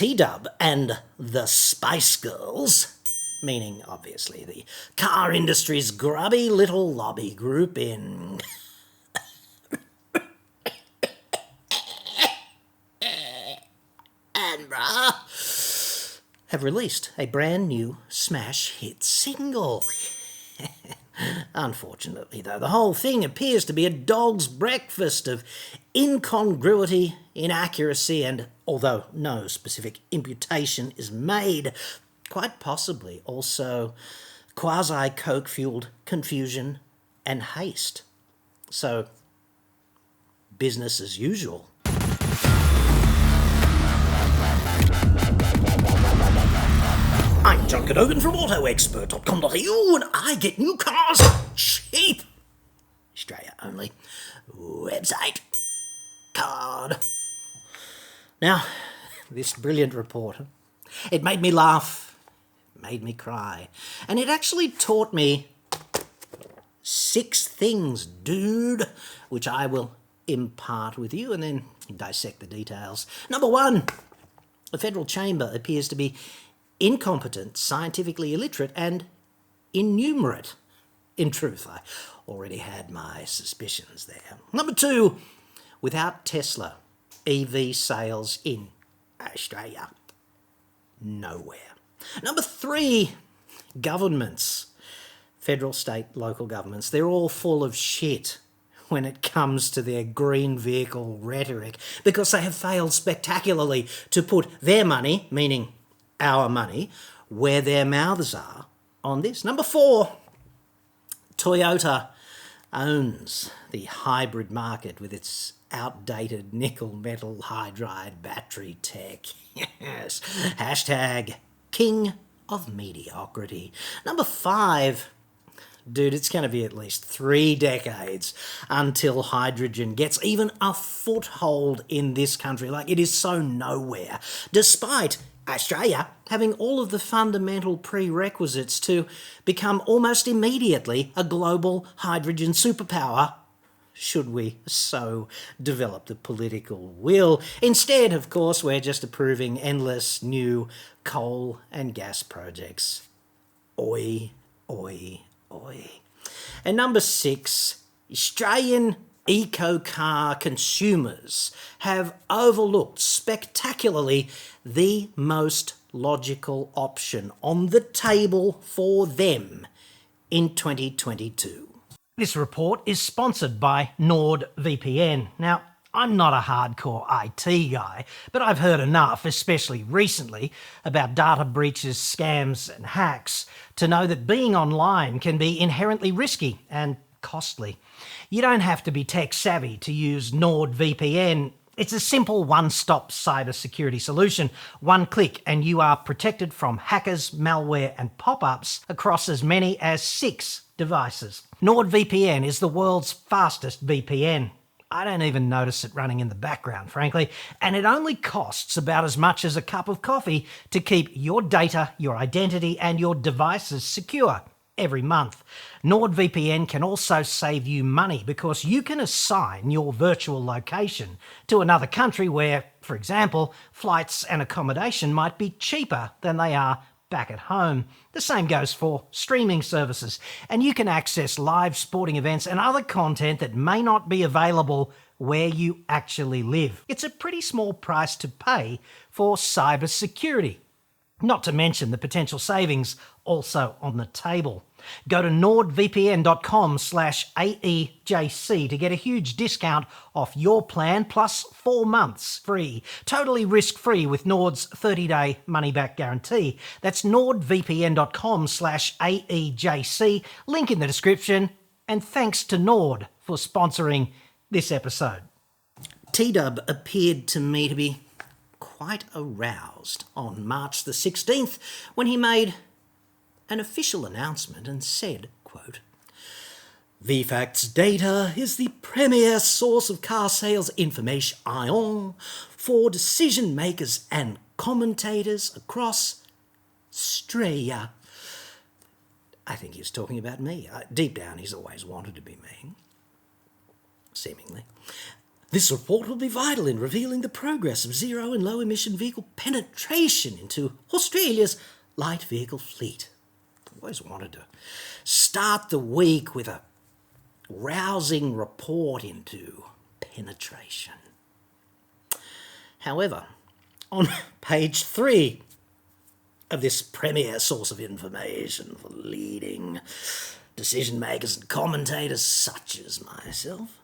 TDub and the Spice Girls, meaning obviously the car industry's grubby little lobby group in Canberra, have released a brand new smash hit single. Unfortunately, though, the whole thing appears to be a dog's breakfast of incongruity, inaccuracy, and, although no specific imputation is made, quite possibly also quasi-coke-fueled confusion and haste. So, business as usual. I'm John Cadogan from AutoExpert.com.au, and I get new cars cheap. Australia only. Website. Card. Now, this brilliant report, it made me laugh, made me cry, and it actually taught me 6 things, dude, which I will impart with you and then dissect the details. Number 1, the Federal Chamber appears to be incompetent, scientifically illiterate, and innumerate. In truth, I already had my suspicions there. Number 2, without Tesla, EV sales in Australia, nowhere. Number 3, governments, federal, state, local governments, they're all full of shit when it comes to their green vehicle rhetoric because they have failed spectacularly to put their money, meaning our money, where their mouths are on this. Number 4, Toyota owns the hybrid market with its outdated nickel metal hydride battery tech. Yes. Hashtag king of mediocrity. Number 5, dude, it's going to be at least 3 decades until hydrogen gets even a foothold in this country. Like, it is so nowhere, despite Australia having all of the fundamental prerequisites to become almost immediately a global hydrogen superpower, should we so develop the political will. Instead, of course, we're just approving endless new coal and gas projects. Oi, oi, oi. And number 6, Australian eco-car consumers have overlooked spectacularly the most logical option on the table for them in 2022. This report is sponsored by NordVPN. Now, I'm not a hardcore IT guy, but I've heard enough, especially recently, about data breaches, scams and hacks to know that being online can be inherently risky and costly. You don't have to be tech savvy to use NordVPN. It's a simple one-stop cybersecurity solution. One click and you are protected from hackers, malware and pop-ups across as many as 6 devices. NordVPN is the world's fastest VPN. I don't even notice it running in the background, frankly, and it only costs about as much as a cup of coffee to keep your data, your identity and your devices secure every month. NordVPN can also save you money because you can assign your virtual location to another country where, for example, flights and accommodation might be cheaper than they are back at home. The same goes for streaming services, and you can access live sporting events and other content that may not be available where you actually live. It's a pretty small price to pay for cybersecurity. Not to mention the potential savings also on the table. Go to nordvpn.com/AEJC to get a huge discount off your plan plus 4 months free. Totally risk-free with Nord's 30-day money-back guarantee. That's nordvpn.com/AEJC. Link in the description. And thanks to Nord for sponsoring this episode. TDub appeared to me to be quite aroused on March the 16th when he made an official announcement and said, quote, VFacts data is the premier source of car sales information for decision makers and commentators across Australia. I think he was talking about me. Deep down, he's always wanted to be me, seemingly. This report will be vital in revealing the progress of zero and low emission vehicle penetration into Australia's light vehicle fleet. I've always wanted to start the week with a rousing report into penetration. However, on page 3 of this premier source of information for leading decision makers and commentators such as myself,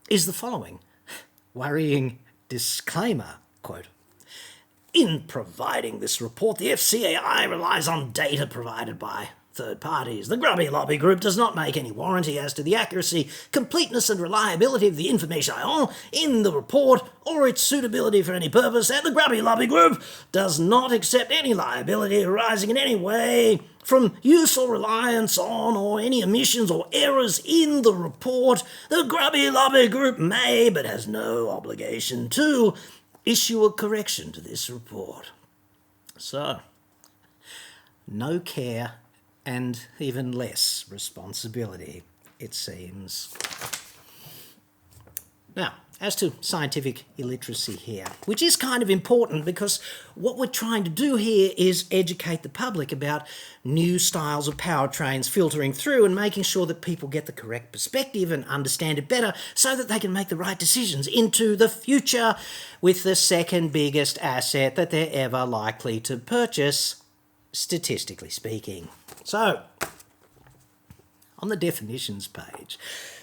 is the following worrying disclaimer, quote, "In providing this report, the FCAI relies on data provided by third parties. The Grubby Lobby Group does not make any warranty as to the accuracy, completeness and reliability of the information in the report or its suitability for any purpose, and the Grubby Lobby Group does not accept any liability arising in any way from use or reliance on or any omissions or errors in the report. The Grubby Lobby Group may, but has no obligation to, issue a correction to this report." So, no care and even less responsibility, it seems. Now, as to scientific illiteracy here, which is kind of important because what we're trying to do here is educate the public about new styles of powertrains filtering through and making sure that people get the correct perspective and understand it better so that they can make the right decisions into the future with the second biggest asset that they're ever likely to purchase, statistically speaking. So, on the definitions page,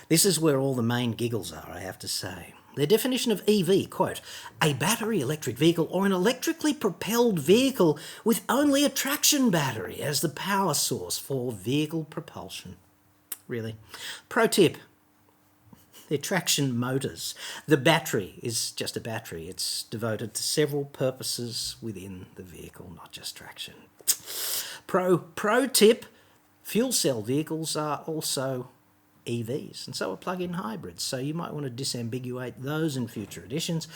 this is where all the main giggles are, I have to say. Their definition of EV, quote, "a battery electric vehicle or an electrically propelled vehicle with only a traction battery as the power source for vehicle propulsion." Really? Pro tip, they're traction motors. The battery is just a battery. It's devoted to several purposes within the vehicle, not just traction. Pro tip, fuel cell vehicles are also EVs, and so are plug-in hybrids, so you might want to disambiguate those in future editions.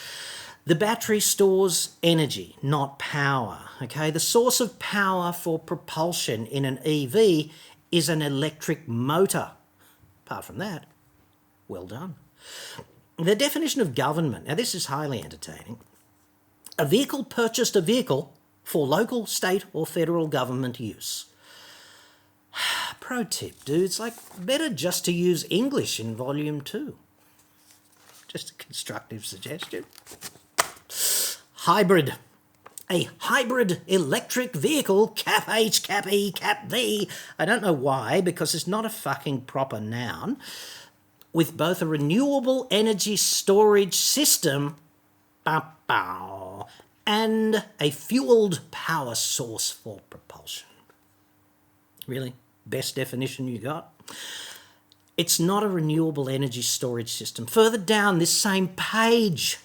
The battery stores energy, not power, okay? The source of power for propulsion in an EV is an electric motor. Apart from that, well done. The definition of government, now this is highly entertaining. A vehicle purchased a vehicle for local, state or federal government use. Pro tip, dudes, better just to use English in volume 2. Just a constructive suggestion. Hybrid. A hybrid electric vehicle, cap H, cap E, cap V. I don't know why, because it's not a fucking proper noun. With both a renewable energy storage system, and a fueled power source for propulsion. Really? Best definition you got? It's not a renewable energy storage system. Further down this same page,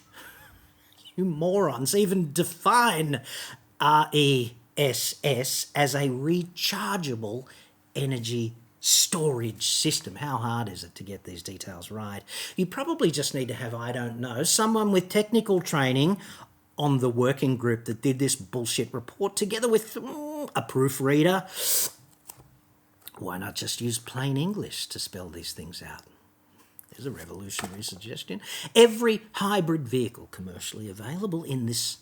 you morons even define RESS as a rechargeable energy storage system. How hard is it to get these details right? You probably just need to have, I don't know, someone with technical training on the working group that did this bullshit report together with a proofreader. Why not just use plain English to spell these things out? There's a revolutionary suggestion. Every hybrid vehicle commercially available in this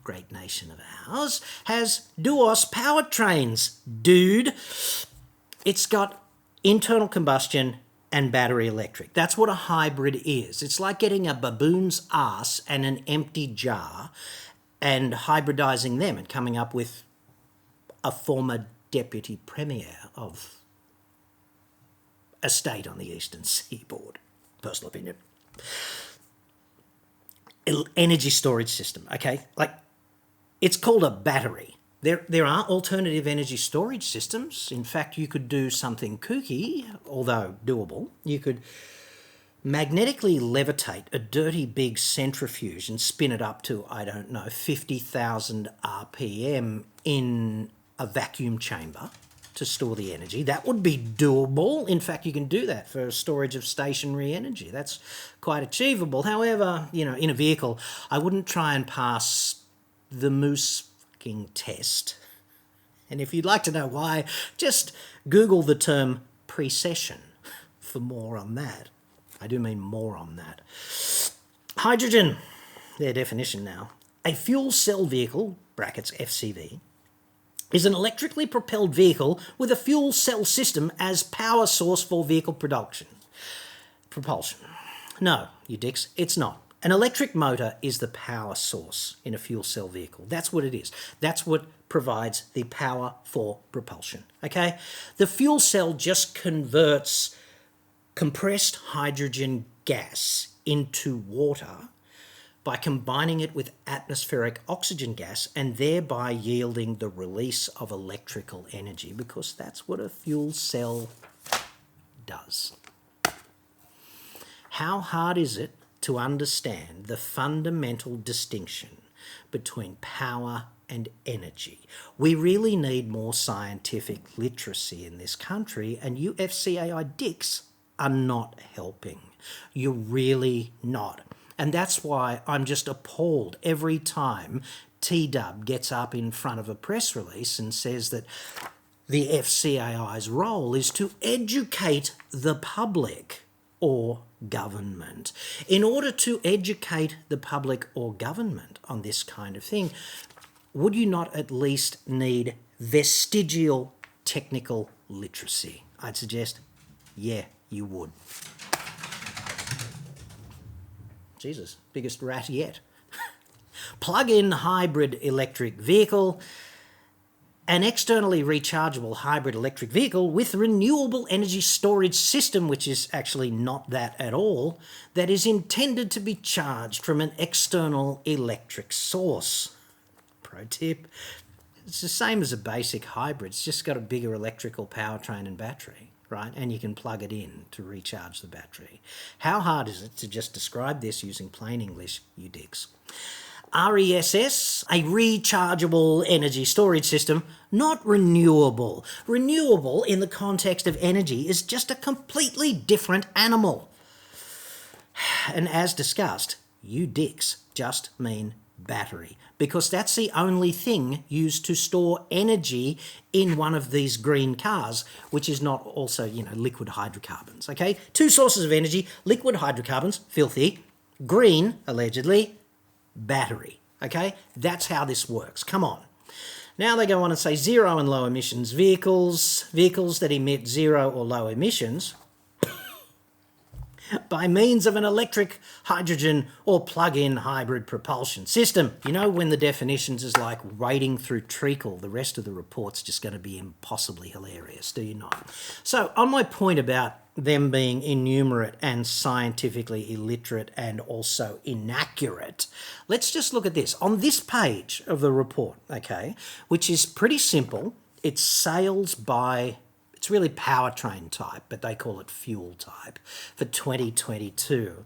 great nation of ours has Duos powertrains, dude. It's got internal combustion and battery electric. That's what a hybrid is. It's like getting a baboon's ass and an empty jar and hybridizing them and coming up with a former deputy premier of a state on the eastern seaboard. Personal opinion. Energy storage system, okay? It's called a battery. There are alternative energy storage systems. In fact, you could do something kooky, although doable. You could magnetically levitate a dirty big centrifuge and spin it up to, 50,000 RPM in a vacuum chamber to store the energy. That would be doable. In fact, you can do that for storage of stationary energy. That's quite achievable. However, in a vehicle, I wouldn't try and pass the moose fucking test. And if you'd like to know why, just Google the term precession for more on that. I do mean more on that. Hydrogen, their definition now. A fuel cell vehicle, brackets FCV, is an electrically propelled vehicle with a fuel cell system as power source for vehicle propulsion. No, you dicks, it's not. An electric motor is the power source in a fuel cell vehicle. That's what it is. That's what provides the power for propulsion, okay? The fuel cell just converts compressed hydrogen gas into water by combining it with atmospheric oxygen gas and thereby yielding the release of electrical energy, because that's what a fuel cell does. How hard is it to understand the fundamental distinction between power and energy? We really need more scientific literacy in this country, and you FCAI dicks are not helping. You're really not. And that's why I'm just appalled every time TDub gets up in front of a press release and says that the FCAI's role is to educate the public or government. In order to educate the public or government on this kind of thing, would you not at least need vestigial technical literacy? I'd suggest, yeah, you would. Jesus, biggest rat yet. Plug-in hybrid electric vehicle. An externally rechargeable hybrid electric vehicle with renewable energy storage system, which is actually not that at all, that is intended to be charged from an external electric source. Pro tip, it's the same as a basic hybrid, it's just got a bigger electrical powertrain and battery, right? And you can plug it in to recharge the battery. How hard is it to just describe this using plain English, you dicks? RESS, a rechargeable energy storage system, not renewable. Renewable in the context of energy is just a completely different animal. And as discussed, you dicks just mean battery, because that's the only thing used to store energy in one of these green cars, which is not also, liquid hydrocarbons, okay? Two sources of energy, liquid hydrocarbons, filthy, green, allegedly, battery, okay? That's how this works. Come on. Now they go on and say zero and low emissions vehicles that emit zero or low emissions by means of an electric, hydrogen or plug-in hybrid propulsion system. You know, when the definitions is like wading through treacle, the rest of the report's just going to be impossibly hilarious, do you not? So on my point about them being innumerate and scientifically illiterate and also inaccurate, let's just look at this. On this page of the report, okay, which is pretty simple, it's sales by... It's really powertrain type, but they call it fuel type for 2022.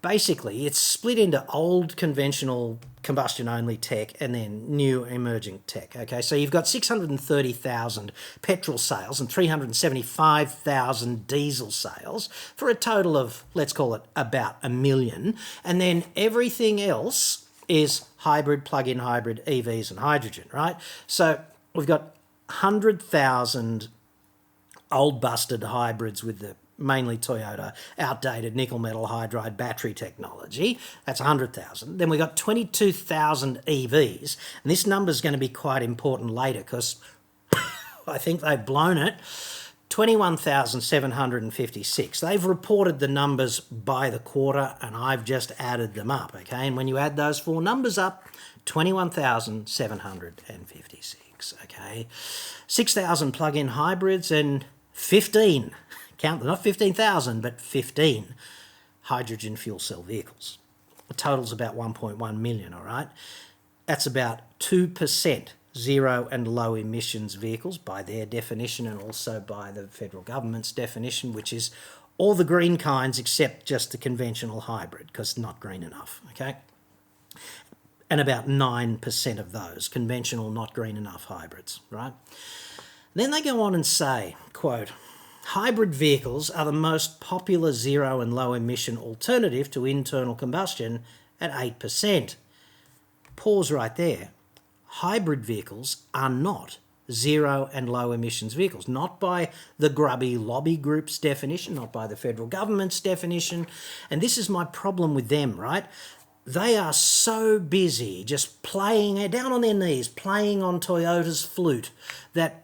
Basically, it's split into old conventional combustion-only tech and then new emerging tech, okay? So you've got 630,000 petrol sales and 375,000 diesel sales for a total of, let's call it, about 1 million. And then everything else is hybrid, plug-in hybrid, EVs and hydrogen, right? So we've got 100,000 old busted hybrids with the mainly Toyota outdated nickel metal hydride battery technology. That's 100,000. Then we got 22,000 EVs, and this number's going to be quite important later because I think they've blown it. 21,756. They've reported the numbers by the quarter, and I've just added them up, okay? And when you add those four numbers up, 21,756, okay? 6,000 plug-in hybrids and 15, count them, not 15,000, but 15 hydrogen fuel cell vehicles. The total's about 1.1 million, all right? That's about 2% zero and low emissions vehicles by their definition and also by the federal government's definition, which is all the green kinds except just the conventional hybrid, because not green enough, okay? And about 9% of those, conventional, not green enough hybrids, right? Then they go on and say, quote, hybrid vehicles are the most popular zero and low emission alternative to internal combustion at 8%. Pause right there. Hybrid vehicles are not zero and low emissions vehicles, not by the grubby lobby group's definition, not by the federal government's definition. And this is my problem with them, right? They are so busy just playing down on their knees, playing on Toyota's flute, that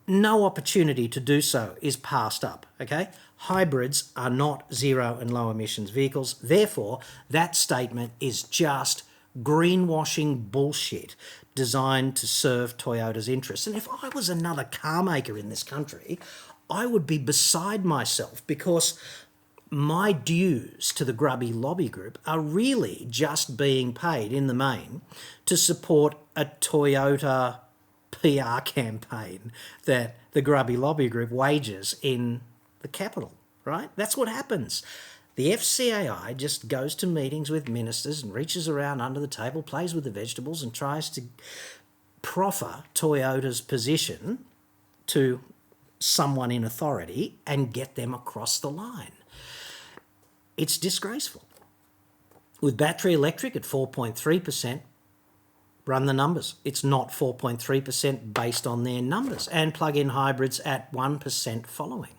no opportunity to do so is passed up, okay? Hybrids are not zero and low emissions vehicles. Therefore, that statement is just greenwashing bullshit designed to serve Toyota's interests. And if I was another car maker in this country, I would be beside myself, because my dues to the grubby lobby group are really just being paid in the main to support a Toyota PR campaign that the grubby lobby group wages in the capital, right? That's what happens. The FCAI just goes to meetings with ministers and reaches around under the table, plays with the vegetables, and tries to proffer Toyota's position to someone in authority and get them across the line. It's disgraceful. With battery electric at 4.3%, run the numbers. It's not 4.3% based on their numbers. And plug-in hybrids at 1% following.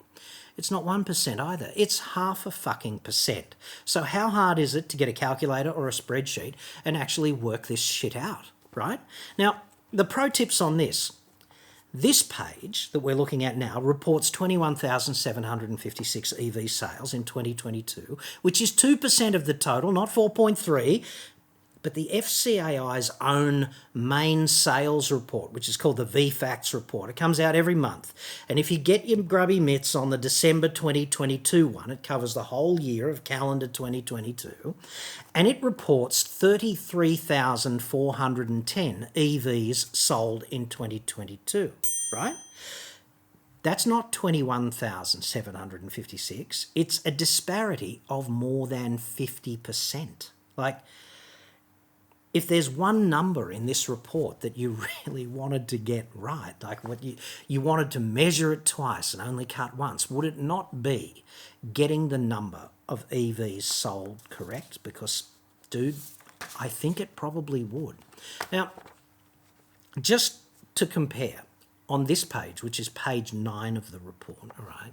It's not 1% either. It's half a fucking percent. So how hard is it to get a calculator or a spreadsheet and actually work this shit out, right? Now, the pro tips on this. This page that we're looking at now reports 21,756 EV sales in 2022, which is 2% of the total, not 4.3%. But the FCAI's own main sales report, which is called the VFacts report, it comes out every month. And if you get your grubby mitts on the December 2022 one, it covers the whole year of calendar 2022, and it reports 33,410 EVs sold in 2022, right? That's not 21,756. It's a disparity of more than 50%. Like, if there's one number in this report that you really wanted to get right, like what you wanted to measure it twice and only cut once, would it not be getting the number of EVs sold correct? Because, dude, I think it probably would. Now, just to compare, on this page, which is page 9 of the report, all right,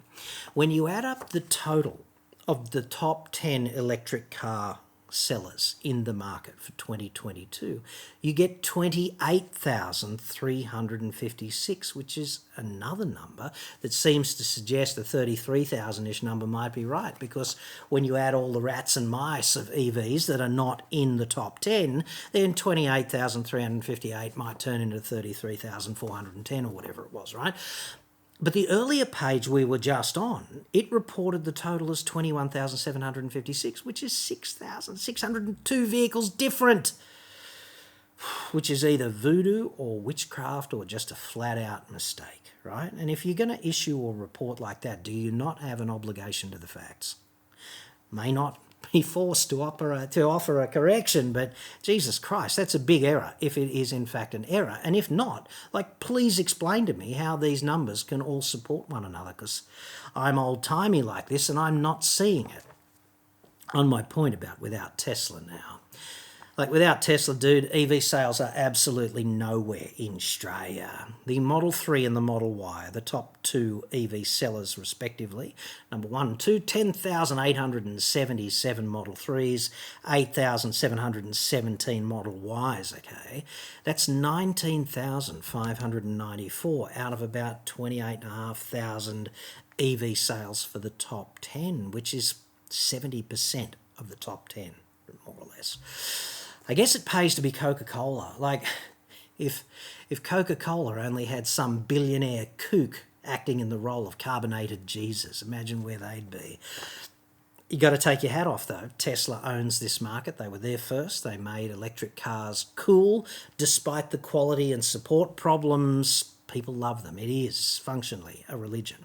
when you add up the total of the top 10 electric car sellers in the market for 2022, you get 28,356, which is another number that seems to suggest the 33,000-ish number might be right, because when you add all the rats and mice of EVs that are not in the top 10, then 28,358 might turn into 33,410 or whatever it was, right? But the earlier page we were just on, it reported the total as 21,756, which is 6,602 vehicles different, which is either voodoo or witchcraft or just a flat-out mistake, right? And if you're going to issue a report like that, do you not have an obligation to the facts? May not be forced to offer a correction, but Jesus Christ, that's a big error if it is in fact an error. And if not, like, please explain to me how these numbers can all support one another, because I'm old-timey like this and I'm not seeing it. On my point about without Tesla now. Like, without Tesla, dude, EV sales are absolutely nowhere in Australia. The Model 3 and the Model Y are the top two EV sellers, respectively. Number 1 and 2, 10,877 Model 3s, 8,717 Model Ys, okay? That's 19,594 out of about 28,500 EV sales for the top 10, which is 70% of the top 10, more or less. I guess it pays to be Coca-Cola. Like, if Coca-Cola only had some billionaire kook acting in the role of carbonated Jesus, imagine where they'd be. You got to take your hat off, though. Tesla owns this market. They were there first. They made electric cars cool, despite the quality and support problems. People love them. It is functionally a religion.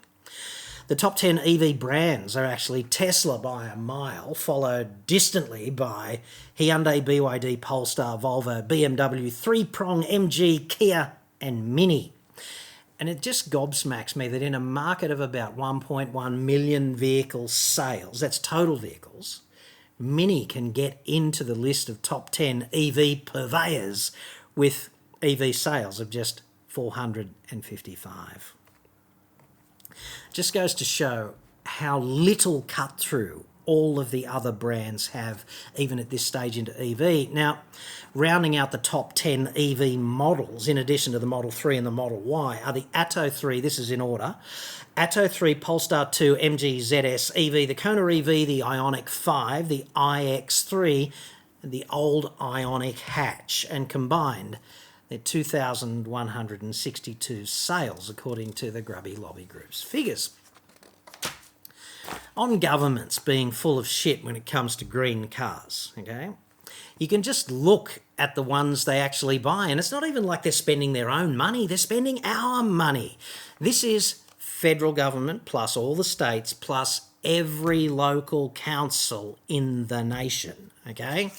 The top 10 EV brands are actually Tesla by a mile, followed distantly by Hyundai, BYD, Polestar, Volvo, BMW, three-prong, MG, Kia and Mini. And it just gobsmacks me that in a market of about 1.1 million vehicle sales, that's total vehicles, Mini can get into the list of top 10 EV purveyors with EV sales of just $455. Just goes to show how little cut through all of the other brands have, even at this stage into EV. Now, rounding out the top 10 EV models, in addition to the Model 3 and the Model Y, are the Atto 3, this is in order, Atto 3, Polestar 2, MG ZS EV, the Kona EV, the Ioniq 5, the iX3, and the old Ioniq hatch, and combined, they're 2,162 sales, according to the Grubby Lobby Group's figures. On governments being full of shit when it comes to green cars, okay? You can just look at the ones they actually buy, and it's not even like they're spending their own money, they're spending our money. This is federal government plus all the states plus every local council in the nation, okay?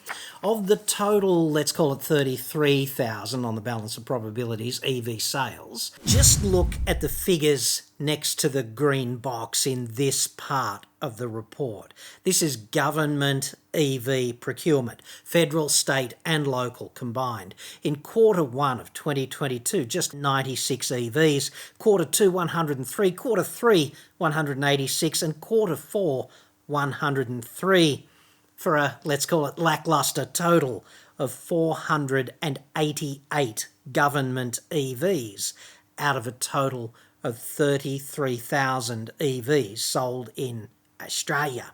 Of the total, let's call it 33,000 on the balance of probabilities, EV sales, just look at the figures next to the green box in this part of the report. This is government EV procurement, federal, state and local combined. In quarter 1 of 2022, just 96 EVs, quarter 2, 103, quarter 3, 186 and quarter 4, 103 for a, let's call it, lackluster total of 488 government EVs out of a total of 33,000 EVs sold in Australia.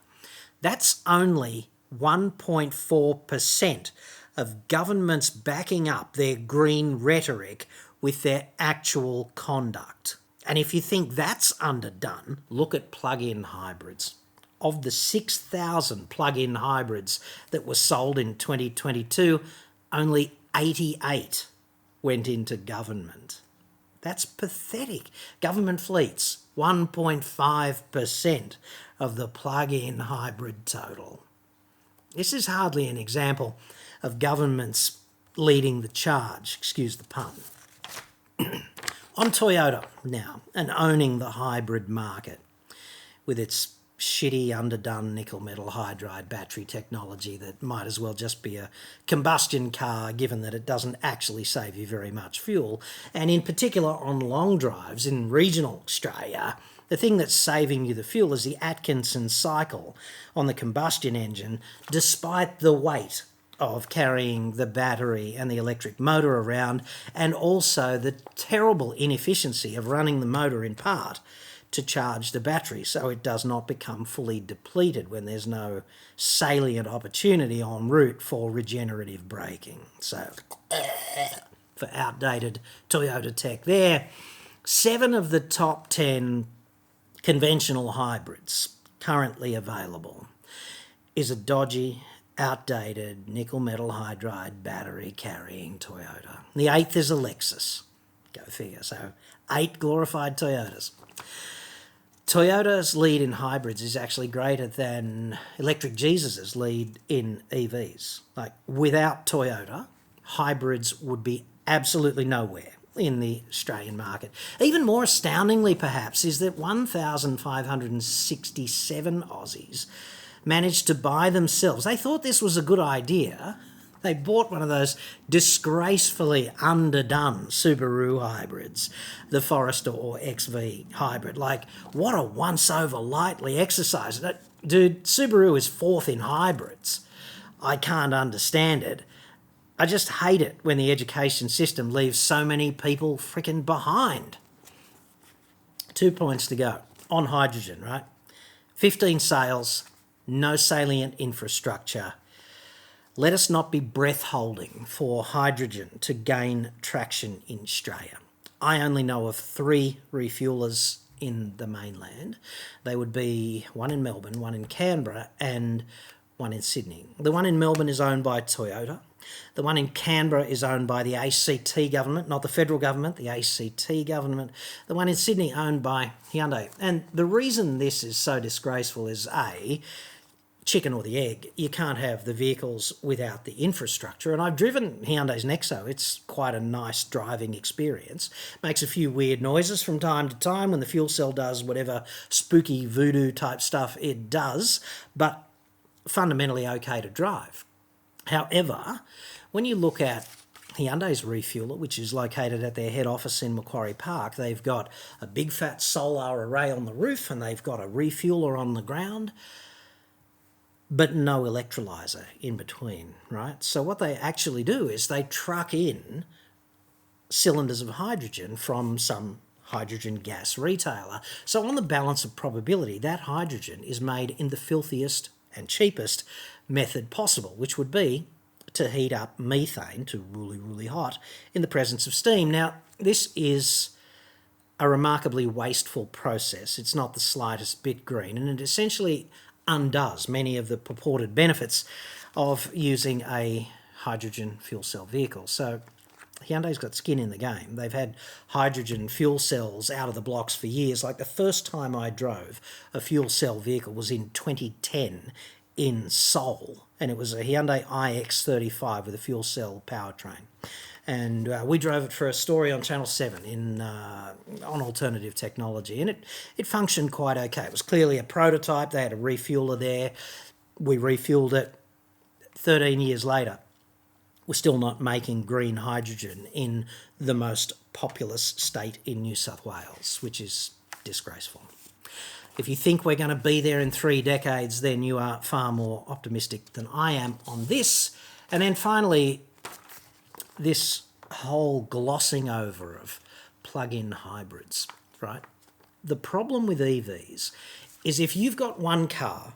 That's only 1.4% of governments backing up their green rhetoric with their actual conduct. And if you think that's underdone, look at plug-in hybrids. Of the 6,000 plug-in hybrids that were sold in 2022, only 88 went into government. That's pathetic. Government fleets, 1.5% of the plug-in hybrid total. This is hardly an example of governments leading the charge, excuse the pun. On Toyota now, and owning the hybrid market with its shitty, underdone nickel metal hydride battery technology that might as well just be a combustion car, given that it doesn't actually save you very much fuel. And in particular on long drives in regional Australia, the thing that's saving you the fuel is the Atkinson cycle on the combustion engine, despite the weight of carrying the battery and the electric motor around, and also the terrible inefficiency of running the motor in part to charge the battery so it does not become fully depleted when there's no salient opportunity en route for regenerative braking. So, for outdated Toyota tech there, 7 of the top 10 conventional hybrids currently available is a dodgy, outdated nickel metal hydride battery carrying Toyota. The 8th is a Lexus. Go figure. So 8 glorified Toyotas. Toyota's lead in hybrids is actually greater than Electric Jesus's lead in EVs. Like, without Toyota, hybrids would be absolutely nowhere in the Australian market. Even more astoundingly, perhaps, is that 1,567 Aussies managed to buy themselves. They thought this was a good idea. They bought one of those disgracefully underdone Subaru hybrids, the Forester or XV hybrid. Like, what a once-over lightly exercise. Dude, Subaru is 4th in hybrids. I can't understand it. I just hate it when the education system leaves so many people freaking behind. 2 points to go. On hydrogen, right? 15 sales, no salient infrastructure. Let us not be breath-holding for hydrogen to gain traction in Australia. I only know of 3 refuelers in the mainland. They would be one in Melbourne, one in Canberra, and one in Sydney. The one in Melbourne is owned by Toyota. The one in Canberra is owned by the ACT government, not the federal government, the ACT government. The one in Sydney owned by Hyundai. And the reason this is so disgraceful is A, chicken or the egg. You can't have the vehicles without the infrastructure. And I've driven Hyundai's Nexo. It's quite a nice driving experience. Makes a few weird noises from time to time when the fuel cell does whatever spooky voodoo type stuff it does, but fundamentally okay to drive. However, when you look at Hyundai's refueler, which is located at their head office in Macquarie Park, they've got a big fat solar array on the roof and they've got a refueler on the ground, but no electrolyser in between, right? So what they actually do is they truck in cylinders of hydrogen from some hydrogen gas retailer. So on the balance of probability, that hydrogen is made in the filthiest and cheapest method possible, which would be to heat up methane to really, really hot in the presence of steam. Now, this is a remarkably wasteful process. It's not the slightest bit green, and it essentially undoes many of the purported benefits of using a hydrogen fuel cell vehicle. So Hyundai's got skin in the game. They've had hydrogen fuel cells out of the blocks for years. Like the first time I drove a fuel cell vehicle was in 2010 in Seoul, and it was a Hyundai iX35 with a fuel cell powertrain. And we drove it for a story on Channel 7 on alternative technology, and it functioned quite okay. It was clearly a prototype. They had a refueler there. We refueled it. 13 years later, we're still not making green hydrogen in the most populous state in New South Wales, which is disgraceful. If you think we're going to be there in 3 decades, then you are far more optimistic than I am on this. And then finally, this whole glossing over of plug-in hybrids, right? The problem with EVs is if you've got one car,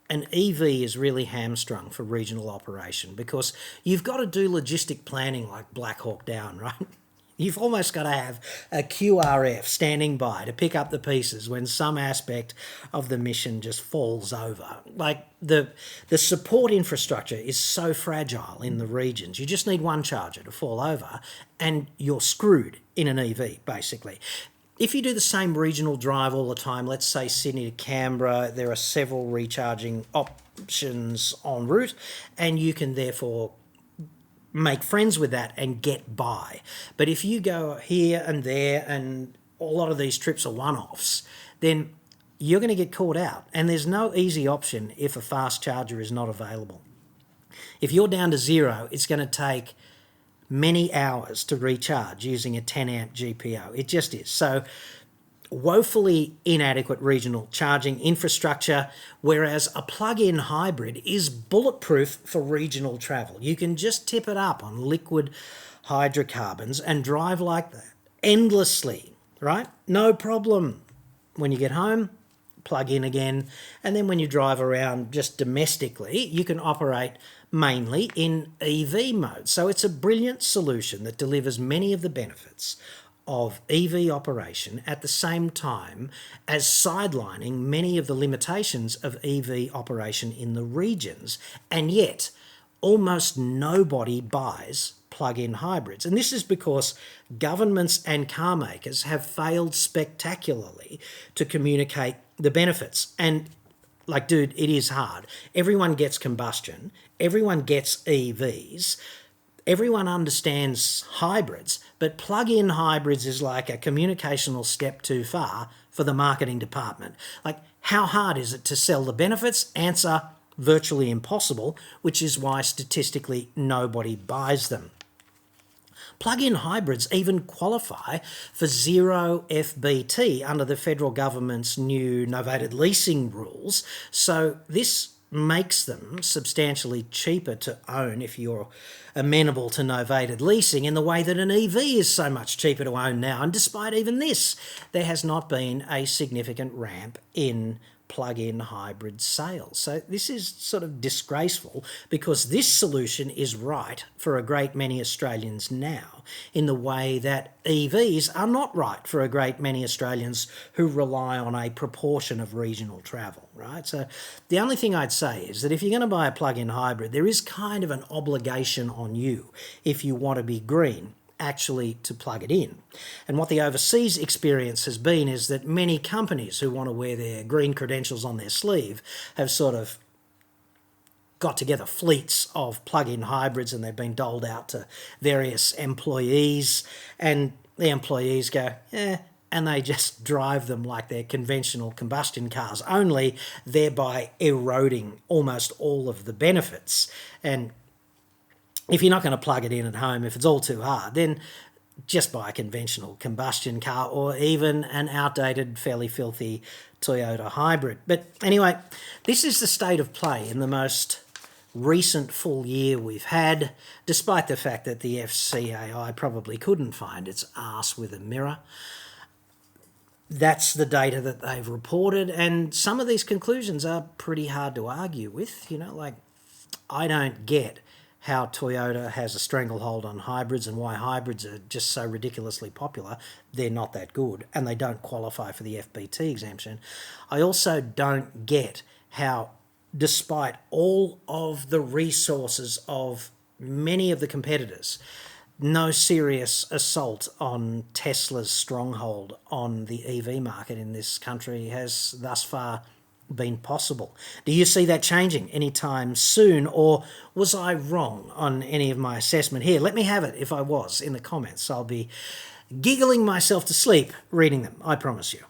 an EV is really hamstrung for regional operation because you've got to do logistic planning like Black Hawk Down, right? You've almost got to have a QRF standing by to pick up the pieces when some aspect of the mission just falls over. Like the support infrastructure is so fragile in the regions. You just need one charger to fall over and you're screwed in an EV, basically. If you do the same regional drive all the time, let's say Sydney to Canberra, there are several recharging options en route, and you can therefore make friends with that and get by. But if you go here and there and a lot of these trips are one-offs, then you're going to get caught out. And there's no easy option if a fast charger is not available. If you're down to zero, it's going to take many hours to recharge using a 10 amp GPO. It just is. So woefully inadequate regional charging infrastructure, whereas a plug-in hybrid is bulletproof for regional travel. You can just tip it up on liquid hydrocarbons and drive like that endlessly, right? No problem. When you get home, plug in again, and then when you drive around just domestically, you can operate mainly in EV mode. So it's a brilliant solution that delivers many of the benefits of EV operation at the same time as sidelining many of the limitations of EV operation in the regions, and yet almost nobody buys plug-in hybrids. And this is because governments and car makers have failed spectacularly to communicate the benefits. And like, dude, it is hard. Everyone gets combustion, everyone gets EVs, everyone understands hybrids, but plug-in hybrids is like a communicational step too far for the marketing department. Like, how hard is it to sell the benefits? Answer, virtually impossible, which is why statistically nobody buys them. Plug-in hybrids even qualify for zero FBT under the federal government's new novated leasing rules. So this makes them substantially cheaper to own if you're amenable to novated leasing, in the way that an EV is so much cheaper to own now. And despite even this, there has not been a significant ramp in plug-in hybrid sales. So this is sort of disgraceful, because this solution is right for a great many Australians now, in the way that EVs are not right for a great many Australians who rely on a proportion of regional travel, right? So the only thing I'd say is that if you're going to buy a plug-in hybrid, there is kind of an obligation on you, if you want to be green, actually to plug it in. And what the overseas experience has been is that many companies who want to wear their green credentials on their sleeve have sort of got together fleets of plug-in hybrids, and they've been doled out to various employees, and the employees go, and they just drive them like they're conventional combustion cars only, thereby eroding almost all of the benefits. And if you're not going to plug it in at home, if it's all too hard, then just buy a conventional combustion car or even an outdated, fairly filthy Toyota hybrid. But anyway, this is the state of play in the most recent full year we've had, despite the fact that the FCAI probably couldn't find its arse with a mirror. That's the data that they've reported, and some of these conclusions are pretty hard to argue with. Like, I don't get how Toyota has a stranglehold on hybrids and why hybrids are just so ridiculously popular. They're not that good, and they don't qualify for the FBT exemption. I also don't get how, despite all of the resources of many of the competitors, no serious assault on Tesla's stronghold on the EV market in this country has thus far been possible. Do you see that changing anytime soon, or was I wrong on any of my assessment here? Let me have it if I was in the comments. I'll be giggling myself to sleep reading them, I promise you.